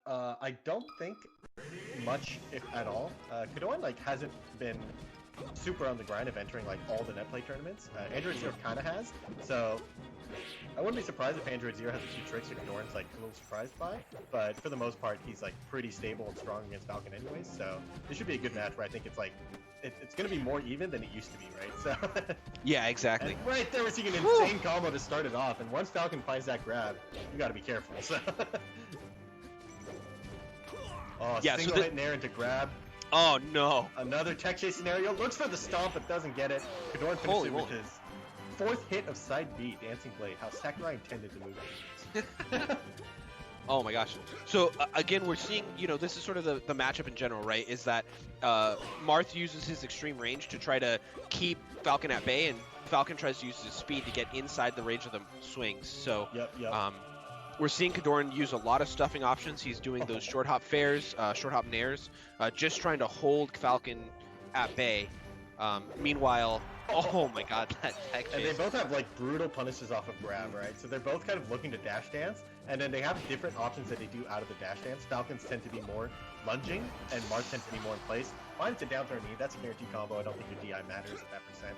I don't think much, if at all. Kodorin like hasn't been super on the grind of entering like all the net play tournaments. Android Zero kind of has, so I wouldn't be surprised if Android Zero has a few tricks that Kodorin's like a little surprised by. But for the most part, he's like pretty stable and strong against Falcon anyways. So this should be a good match where I think it's like it's going to be more even than it used to be, right? So yeah, exactly. And right there, we're seeing an insane combo to start it off, and once Falcon finds that grab, you got to be careful. So. Oh, yeah, single hit Nair into grab. Oh no! Another tech chase scenario. Looks for the stomp, but doesn't get it. Kodorin finishes it with his fourth hit of side B, Dancing Blade. How Sakurai intended to move it. Oh my gosh. So again, we're seeing, you know, this is sort of the matchup in general, right? Is that Marth uses his extreme range to try to keep Falcon at bay, and Falcon tries to use his speed to get inside the range of the swings. So we're seeing Kodorin use a lot of stuffing options. He's doing those short hop fairs, short hop nairs, just trying to hold Falcon at bay. Meanwhile, oh my god, that tech chase. And they both have like brutal punishes off of grab, right? So they're both kind of looking to dash dance, and then they have different options that they do out of the dash dance. Falcons tend to be more lunging, and Marth tends to be more in place. Mine's a down throw knee. That's a guaranteed combo. I don't think your DI matters at that percent.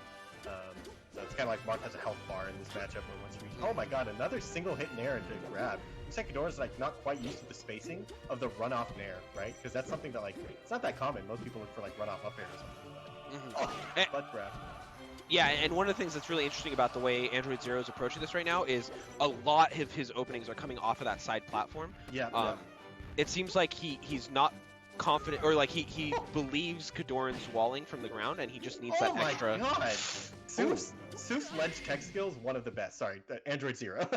So it's kind of like Marth has a health bar in this matchup where once you reach. Oh my god, another single hit nair into grab. Looks like Kodorin's like not quite used to the spacing of the run off nair, right? Because that's something that like it's not that common. Most people look for like run off up air or something. Oh, butt grab. Yeah, and one of the things that's really interesting about the way Android Zero is approaching this right now is a lot of his openings are coming off of that side platform. Yeah. It seems like he's not confident, or like he believes Kodorin's walling from the ground, and he just needs that extra. Oh my god! Soof's ledge tech skill is one of the best. Sorry, Android Zero.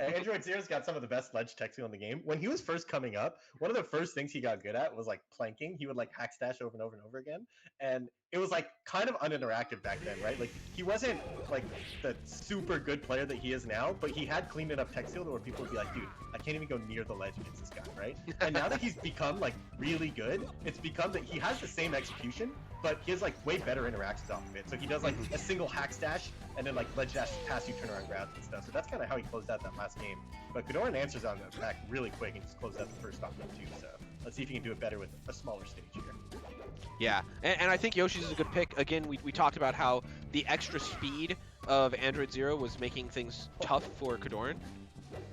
Android Zero's got some of the best ledge tech skill in the game. When he was first coming up, one of the first things he got good at was like planking. He would like hack stash over and over and over again, and it was like kind of uninteractive back then, right? Like he wasn't like the super good player that he is now, but he had clean enough tech skill where people would be like, dude, I can't even go near the ledge against this guy, right? And now that he's become like really good, it's become that he has the same execution, but he has like way better interactions off of it. So he does like a single hack stash and then like ledge dash pass you turn around grabs and stuff. So that's kind of how he closed out that last game. But Kodorin answers on the back really quick and just closed out the first stop game too. So let's see if he can do it better with a smaller stage here. Yeah, and I think Yoshi's is a good pick. Again, we talked about how the extra speed of Android Zero was making things tough for Kodorin.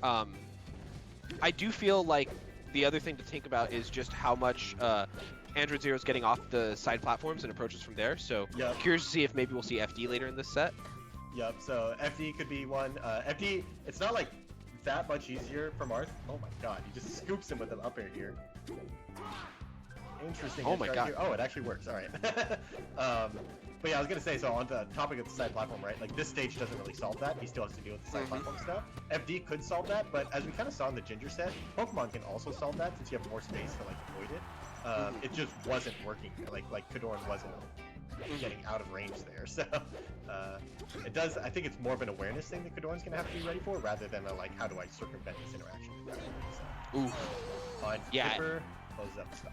I do feel like the other thing to think about is just how much Android Zero is getting off the side platforms and approaches from there. So curious to see if maybe we'll see FD later in this set. Yep, so FD could be one. FD, it's not like that much easier for Marth. Oh my god, he just scoops him with an up air here. Interesting. Oh my god. Here. Oh, it actually works. All right. But yeah, I was gonna say, so on the topic of the side platform, right? Like this stage doesn't really solve that. He still has to deal with the side platform stuff. FD could solve that, but as we kind of saw in the Ginger set, Pokemon can also solve that since you have more space to like avoid it. It just wasn't working. Like Kodorin wasn't getting out of range there. So it does. I think it's more of an awareness thing that Kodorin's gonna have to be ready for, rather than a like how do I circumvent this interaction. So, ooh. Fine. Yeah. Skipper, close up stuff.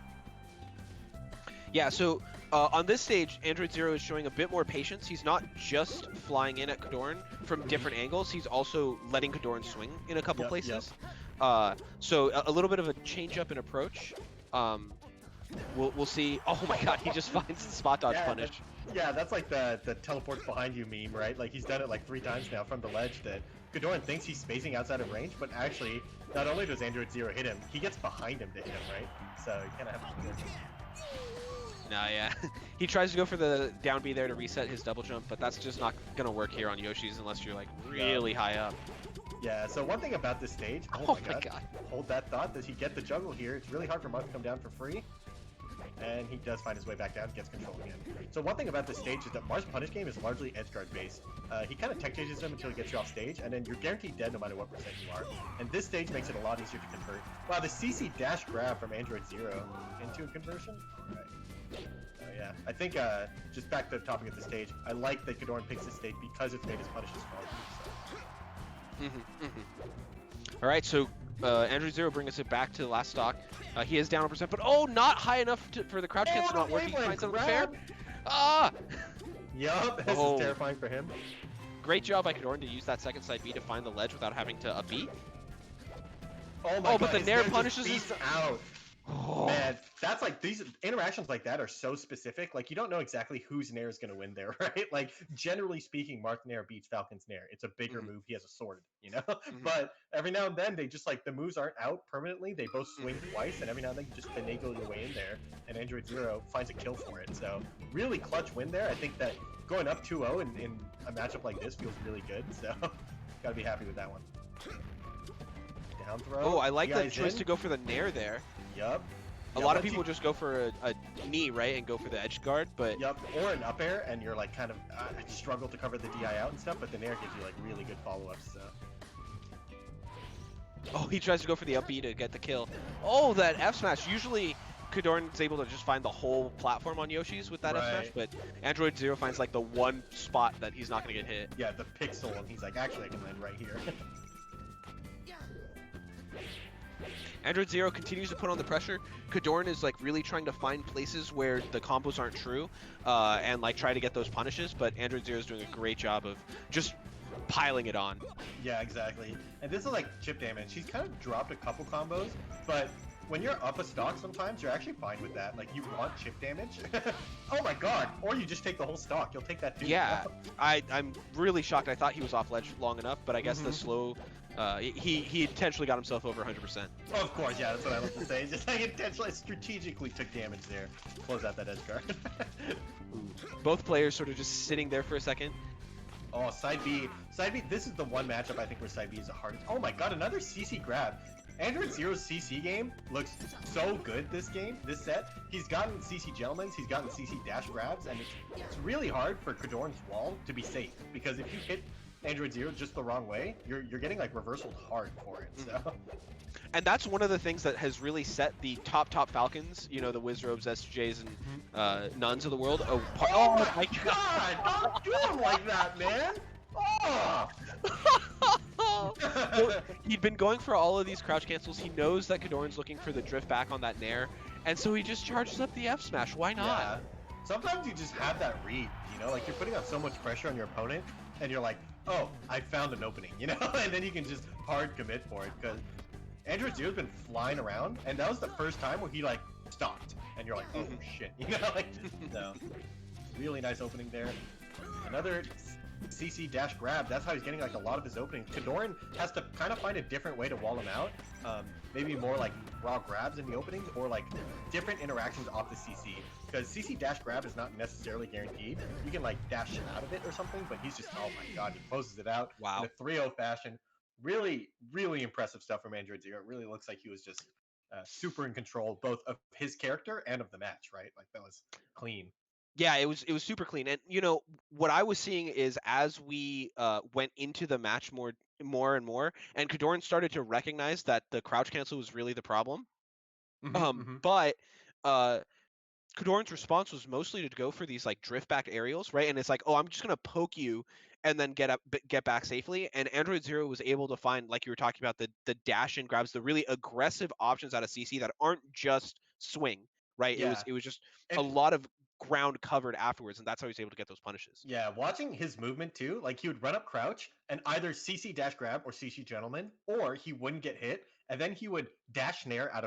Yeah, so on this stage, Android Zero is showing a bit more patience. He's not just flying in at Kodorin from different angles. He's also letting Kodorin swing in a couple places. So a little bit of a change up in approach. We'll see. Oh my god, he just finds the spot dodge punish. That's like the teleports behind you meme, right? Like he's done it like 3 times now from the ledge that Kodorin thinks he's spacing outside of range, but actually, not only does Android Zero hit him, he gets behind him to hit him, right? So you kind of have to be careful. Nah, yeah. He tries to go for the down B there to reset his double jump, but that's just not going to work here on Yoshi's unless you're like really high up. Yeah, so one thing about this stage, oh my god, hold that thought, does he get the juggle here? It's really hard for Marth to come down for free. And he does find his way back down, gets control again. So one thing about this stage is that Marth's punish game is largely edge guard based. He kind of tech chases him until he gets you off stage, and then you're guaranteed dead no matter what percent you are. And this stage makes it a lot easier to convert. Wow, the CC dash grab from Android Zero into a conversion? All right. Yeah, I think just back to the topic of the stage, I like that Kodorin picks this stage because it's made his punishes smaller. So. All right, so Android Zero brings it back to the last stock. He is down 1%, but not high enough for the crouch cancel not working. He finds something fair. Yup, this is terrifying for him. Great job by Kodorin to use that second side B to find the ledge without having to up B. Oh my Oh, god, but the his Nair just punishes beats his. out. Oh. Man, that's like these interactions like that are so specific. Like you don't know exactly whose Nair is going to win there, right? Like generally speaking, Marth Nair beats Falcon's Nair. It's a bigger Mhm, move. He has a sword, you know. mhm, But every now and then they just like the moves aren't out permanently. They both swing mhm. twice, and every now and then you just finagle your way in there, and Android Zero finds a kill for it. So really clutch win there. I think that going up 2-0 in a matchup like this feels really good. So gotta be happy with that one. Down throw. Oh, I like the DI's choice in. to go for the Nair there. Yup. A lot of people just go for a knee, right, and go for the edge guard, but Yep, or an up air, and you're like kind of struggle to cover the DI out and stuff, but the Nair gives you like really good follow-ups. So. oh, he tries to go for the up B to get the kill. Oh, that F smash. Usually Kodorin's able to just find the whole platform on Yoshi's with that F smash, but Android Zero finds like the one spot that he's not gonna get hit. Yeah, the pixel, and he's like, actually, I can land right here. Android Zero continues to put on the pressure. Kodorin is like really trying to find places where the combos aren't true, and like try to get those punishes. But Android Zero is doing a great job of just piling it on. Yeah, exactly. And this is like chip damage. He's kind of dropped a couple combos, but when you're up a stock, sometimes you're actually fine with that. Like you want chip damage. Oh my god! Or you just take the whole stock. You'll take that too. Yeah, I'm really shocked. I thought he was off ledge long enough, but I guess the slow. He intentionally got himself over 100%. Of course, yeah, that's what I was to say. Just like intentionally, strategically took damage there. Close out that edge guard. Both players sort of just sitting there for a second. Oh, side B. Side B, this is the one matchup I think where side B is the hardest. Oh my god, another CC grab. Android Zero's CC game looks so good this set. He's gotten CC gentlemen's, he's gotten CC dash grabs, and it's really hard for Kodorin's wall to be safe, because if you hit Android Zero just the wrong way, you're getting like reversaled hard for it. So. And that's one of the things that has really set the top Falcons, you know, the Wizrobes, SJs, and Nuns of the world. Oh my god! Don't do him like that, man! Oh! So he'd been going for all of these crouch cancels. He knows that Kodorin's looking for the drift back on that Nair, and so he just charges up the F smash. Why not? Yeah. Sometimes you just have that read, you know, like you're putting on so much pressure on your opponent, and you're like, oh, I found an opening, you know, and then you can just hard commit for it, because Android Zero's been flying around, and that was the first time where he like stopped, and you're like, oh shit, you know, like, no, really nice opening there. Another CC dash grab. That's how he's getting like a lot of his openings. Kodorin has to kind of find a different way to wall him out. Maybe more like raw grabs in the openings, or like different interactions off the CC. Because CC dash grab is not necessarily guaranteed. You can like dash out of it or something, but he's just, oh my god, he closes it out in a 3-0 fashion. Really, really impressive stuff from Android Zero. It really looks like he was just super in control both of his character and of the match, right? Like that was clean. Yeah, it was super clean. And you know what I was seeing is as we went into the match more and more, and Kodorin started to recognize that the crouch cancel was really the problem. But Kodorin's response was mostly to go for these like drift back aerials, right? And it's like, oh, I'm just gonna poke you and then get back safely. And Android Zero was able to find, like you were talking about, the dash and grabs, the really aggressive options out of CC that aren't just swing, right? Yeah. It was just a lot of ground covered afterwards, and that's how he's able to get those punishes. Yeah, watching his movement too, like he would run up crouch and either CC dash grab or CC gentleman, or he wouldn't get hit, and then he would dash nair out of